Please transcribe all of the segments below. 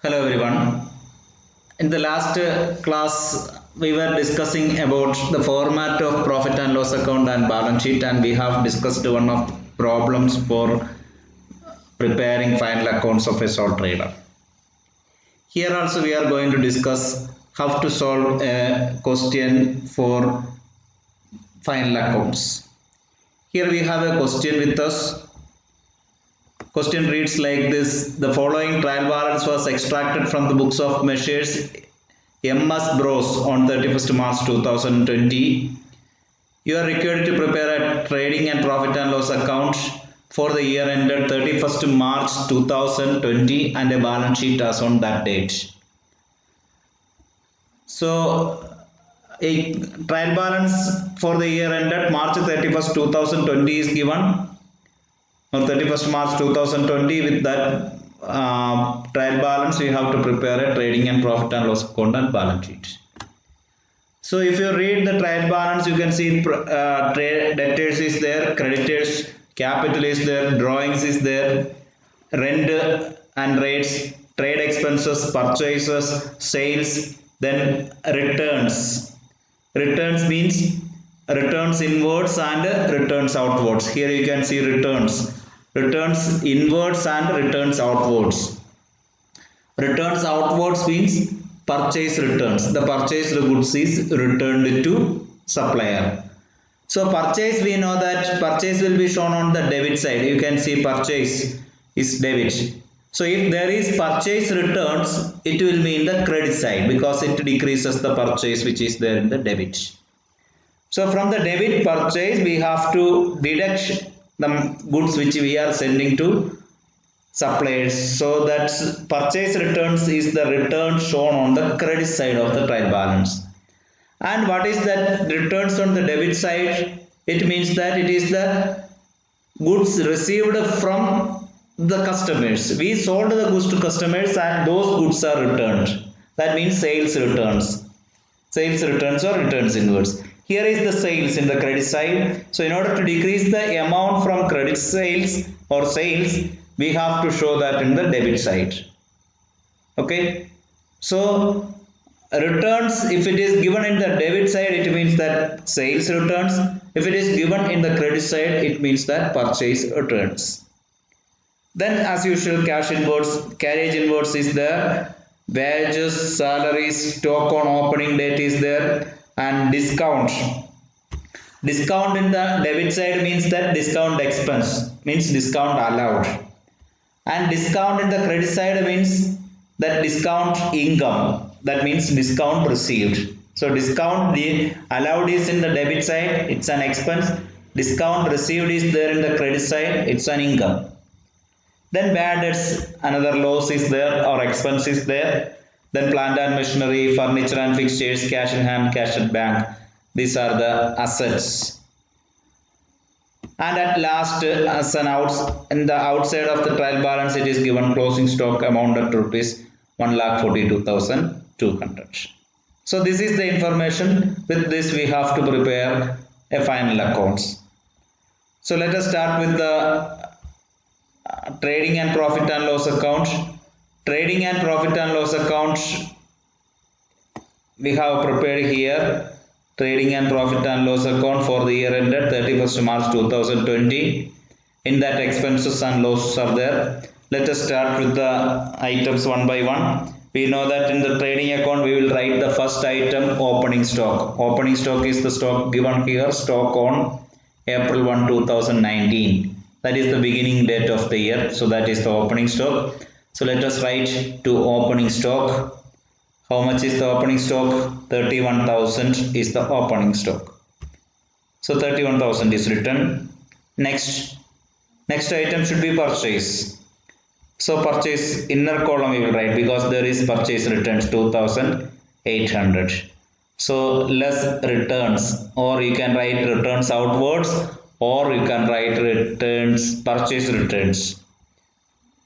Hello everyone. In the last class we were discussing about the format of profit and loss account and balance sheet, and we have discussed one of the problems for preparing final accounts of a sole trader. Here also we are going to discuss how to solve a question for final accounts. Here we have a question with us. Question reads like this: the following trial balance was extracted from the books of Messrs. MS Bros on 31st March 2020. You are required to prepare a trading and profit and loss account for the year ended 31st March 2020 and a balance sheet as on that date. So, a trial balance for the year ended March 31st 2020 is given, on 31st March 2020. With that trial balance, we have to prepare a trading and profit and loss account and balance sheet. So if you read the trial balance, you can see trade debtors is there, creditors, capital is there, drawings is there, rent and rates, trade expenses, purchases, sales, then returns. Returns means returns inwards and returns outwards. Here you can see returns inwards and returns outwards. Returns outwards means purchase returns. The purchased goods is returned to supplier. So purchase, we know that purchase will be shown on the debit side. You can see purchase is debit. So if there is purchase returns, it will be in the credit side because it decreases the purchase which is there in the debit. So from the debit purchase, we have to deduct the goods which we are sending to suppliers. So that purchase returns is the return shown on the credit side of the trial balance. And what is that returns on the debit side? It means that it is the goods received from the customers. We sold the goods to customers and those goods are returned. That means sales returns. Sales returns or returns inwards. Here is the sales in the credit side. So in order to decrease the amount from credit sales or sales, we have to show that in the debit side. Okay. So returns, if it is given in the debit side, it means that sales returns. If it is given in the credit side, it means that purchase returns. Then as usual, cash inwards, carriage inwards is there. Wages, salaries, stock on opening date is there. And discount in the debit side means that discount expense, means discount allowed, and discount in the credit side means that discount income, that means discount received. So discount allowed is in the debit side, it's an expense. Discount received is there in the credit side, it's an income. Then bad debts, another loss is there or expense is there. Then plant and machinery, furniture and fixtures, cash in hand, cash at bank. These are the assets. And at last, as an in the outside of the trial balance, it is given closing stock amounted to rupees 1,42,200. So this is the information. With this, we have to prepare a final accounts. So let us start with the trading and profit and loss account. Trading and profit and loss account we have prepared here. Trading and profit and loss account for the year ended 31st March 2020. In that, expenses and losses are there. Let us start with the items one by one. We know that in the trading account we will write the first item, opening stock. Opening stock is the stock given here, stock on April 1, 2019. That is the beginning date of the year. So that is the opening stock. So let us write to opening stock. How much is the opening stock? 31,000 is the opening stock. So 31,000 is written. Next item should be purchase. So purchase, inner column we will write because there is purchase returns 2,800. So less returns, or you can write returns outwards, or you can write returns, purchase returns.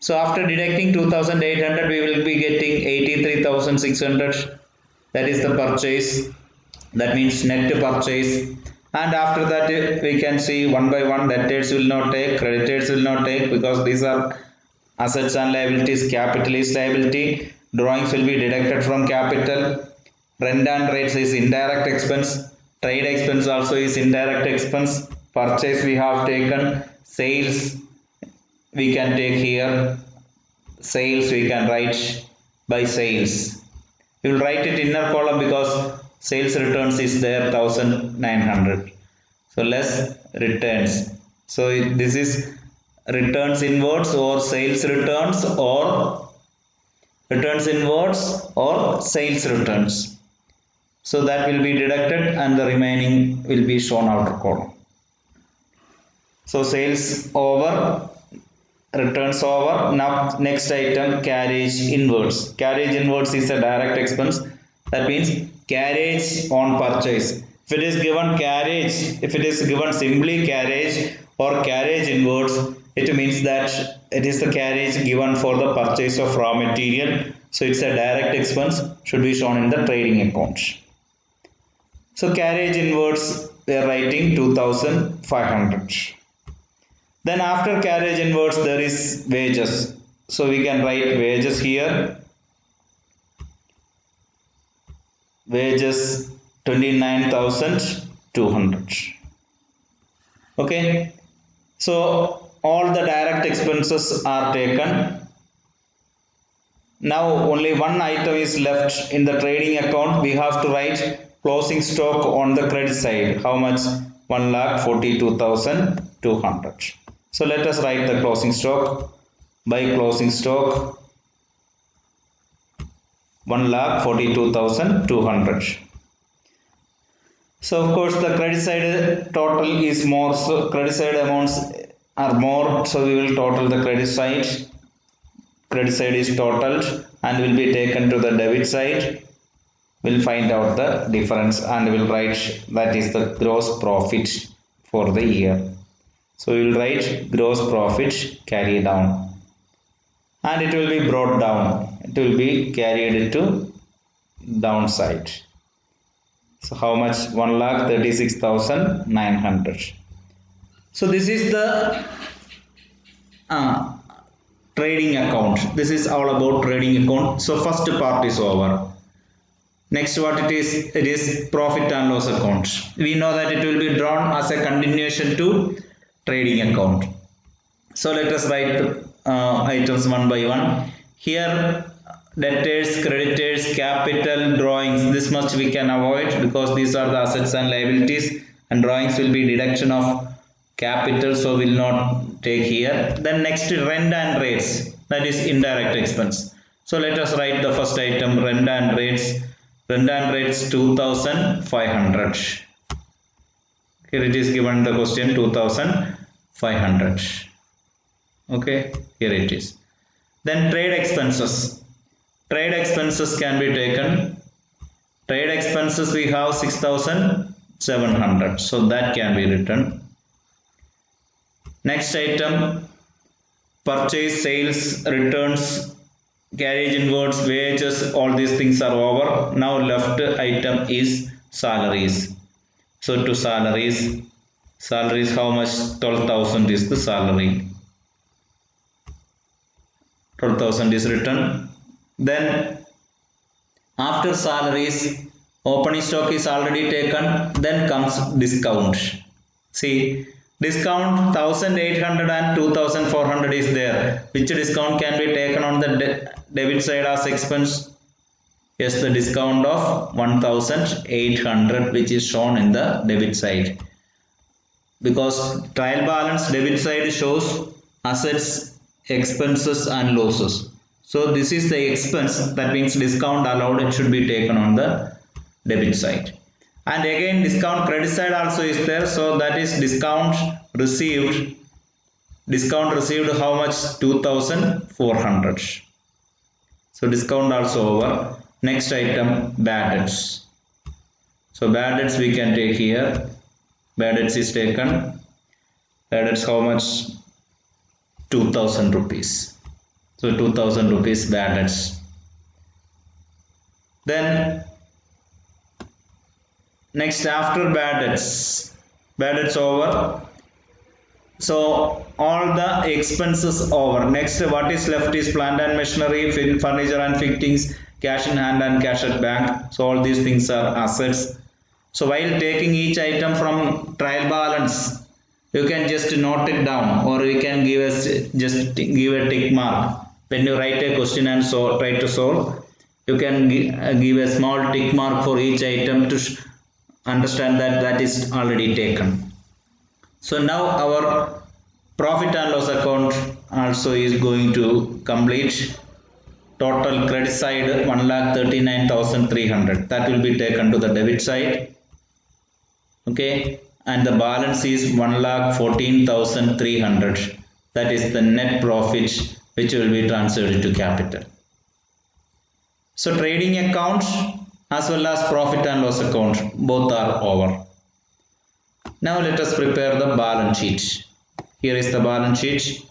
So after deducting 2,800, we will be getting 83,600. That is the purchase. That means net purchase. And after that, we can see one by one. Debtors will not take, creditors will not take because these are assets and liabilities. Capital is liability. drawings will be deducted from capital. Rent and rates is indirect expense. Trade expense also is indirect expense. Purchase we have taken. Sales we can take here. Sales we can write by sales. We will write it inner column because sales returns is there 1900. So less returns. So this is returns inwards or sales returns or returns inwards or sales returns. So that will be deducted and the remaining will be shown outer column. So sales over, returns over. Now next item, carriage inwards. Carriage inwards is a direct expense. That means carriage on purchase. If it is given carriage, if it is given simply carriage or carriage inwards, it means that it is the carriage given for the purchase of raw material. So it's a direct expense, should be shown in the trading account. So carriage inwards we are writing 2500. Then after carriage inwards there is wages. So we can write wages here. Wages 29,200. Okay. So all the direct expenses are taken. Now only one item is left in the trading account. We have to write closing stock on the credit side. How much? 1,42,200. So let us write the closing stock. By closing stock 1,42,200. So of course the credit side total is more, so credit side amounts are more, so we will total the credit side. Credit side is totaled and will be taken to the debit side. We'll find out the difference and we'll write that is the gross profit for the year. So we will write gross profit carry down and it will be brought down. It will be carried to downside. So how much? 1,36,900. So this is the trading account. This is all about trading account. So first part is over. Next what it is profit and loss account. We know that it will be drawn as a continuation to trading account. So let us write items one by one. Here debtors, creditors, capital, drawings, this much we can avoid because these are the assets and liabilities, and drawings will be deduction of capital, so will not take here. Then next rent and rates, that is indirect expense. So let us write the first item, rent and rates. Rent and rates 2,500. Here it is given in the question 2,500. Okay, here it is. Then trade expenses. Trade expenses can be taken. Trade expenses we have 6,700. So that can be written. Next item, purchase, sales, returns, carriage inwards, wages, all these things are over. Now left item is salaries. So to salaries how much? 12,000 is the salary. 12,000 is written. Then after salaries, opening stock is already taken. Then comes discount. See, discount 1,800 and 2,400 is there. Which discount can be taken on the debit side as expense? Yes, the discount of 1,800 which is shown in the debit side. Because trial balance debit side shows assets, expenses and losses. So this is the expense, that means discount allowed, it should be taken on the debit side. And again discount credit side also is there, so that is discount received. Discount received how much? 2,400. So discount also over. Next item, bad debts. So bad debts we can take here. Bad debts is taken. Bad debts how much? 2,000 rupees. So 2,000 rupees bad debts. Then next after bad debts over, So all the expenses over. Next, what is left is plant and machinery, furniture and fittings, cash in hand and cash at bank. So all these things are assets. So while taking each item from trial balance, you can just note it down, or you can give us just give a tick mark. When you write a question and try to solve, you can give a small tick mark for each item to understand that that is already taken. So now our profit and loss account also is going to complete. Total credit side 1,39,300, that will be taken to the debit side. Okay, and the balance is 1,14,300, that is the net profit which will be transferred to capital. So trading account as well as profit and loss account both are over. Now let us prepare the balance sheet. Here is the balance sheet.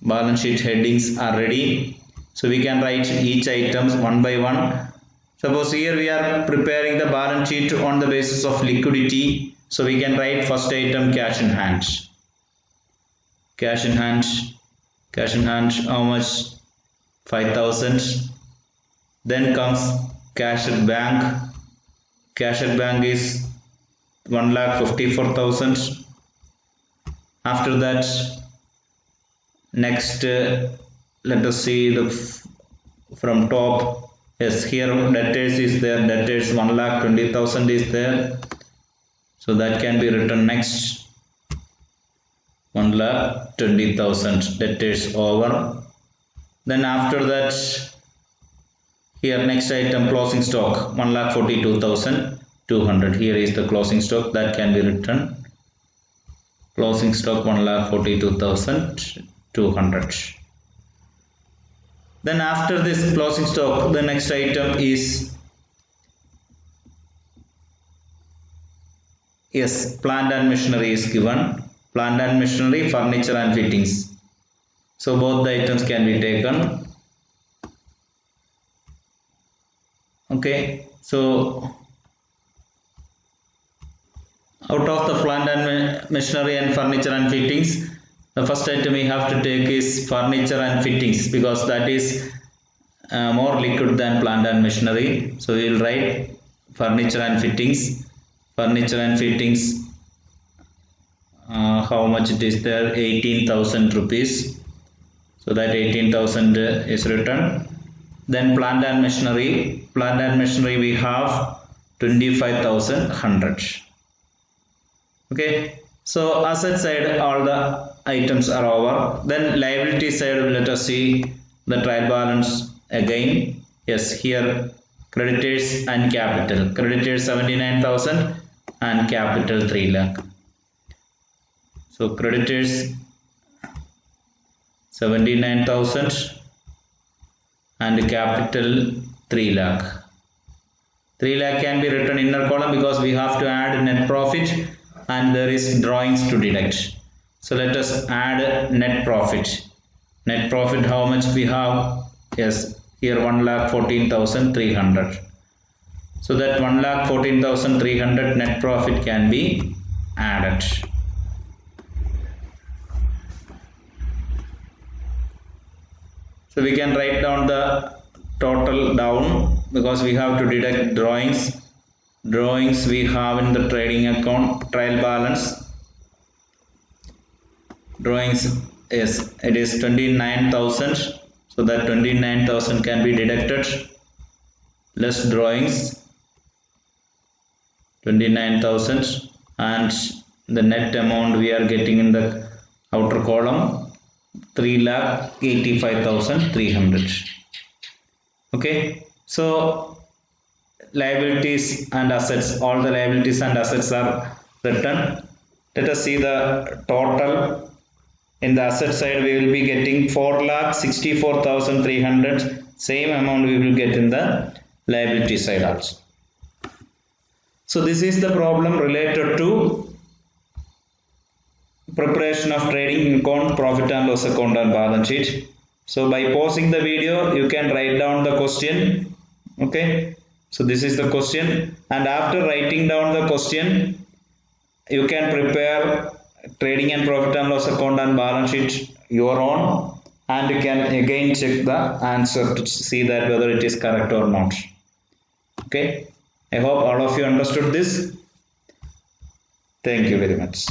Balance sheet headings are ready. So we can write each items one by one. Suppose here we are preparing the balance sheet on the basis of liquidity. So we can write first item cash in hand. Cash in hand. Cash in hand, how much? 5,000. Then comes cash at bank. Cash at bank is 1,54,000. After that, next let us see the from top. Yes, here debtors is there. Debtors 1,20,000 is there. So that can be written next. 1,20,000 debtors over. Then after that, here next item closing stock 1,42,200. Here is the closing stock, that can be written. Closing stock 1,42,200. Then after this closing stock, the next item is plant and machinery is given. Plant and machinery, furniture and fittings. So both the items can be taken. Okay, so out of the plant and machinery and furniture and fittings, the first item we have to take is furniture and fittings, because that is more liquid than plant and machinery. So we will write furniture and fittings. Furniture and fittings, how much it is there? 18,000 rupees. So that 18,000 is written. Then plant and machinery. Plant and machinery we have 25,100. Okay, so asset side all the items are over. Then liability side, let us see the trial balance again. Yes, here creditors and capital. Creditors 79,000 and capital 3 lakh. So creditors 79,000 and capital 3 lakh. 3 lakh can be written inner column because we have to add net profit and there is drawings to deduct. So let us add net profit. Net profit, how much we have? Yes, here 1,14,300. So that 1,14,300 net profit can be added. So we can write down the total down because we have to deduct drawings. Drawings we have in the trading account, trial balance. Drawings, yes, it is 29,000. So that 29,000 can be deducted. Less drawings 29,000 and the net amount we are getting in the outer column 3,85,300. Okay, so liabilities and assets, all the liabilities and assets are written. Let us see the total. In the asset side we will be getting 4,64,300. Same amount we will get in the liability side also. So this is the problem related to preparation of trading account, profit and loss account and balance sheet. So by pausing the video you can write down the question. Okay, so this is the question, and after writing down the question you can prepare trading and profit and loss account and balance sheet your own, and you can again check the answer to see that whether it is correct or not. Okay, I hope all of you understood this. Thank you very much.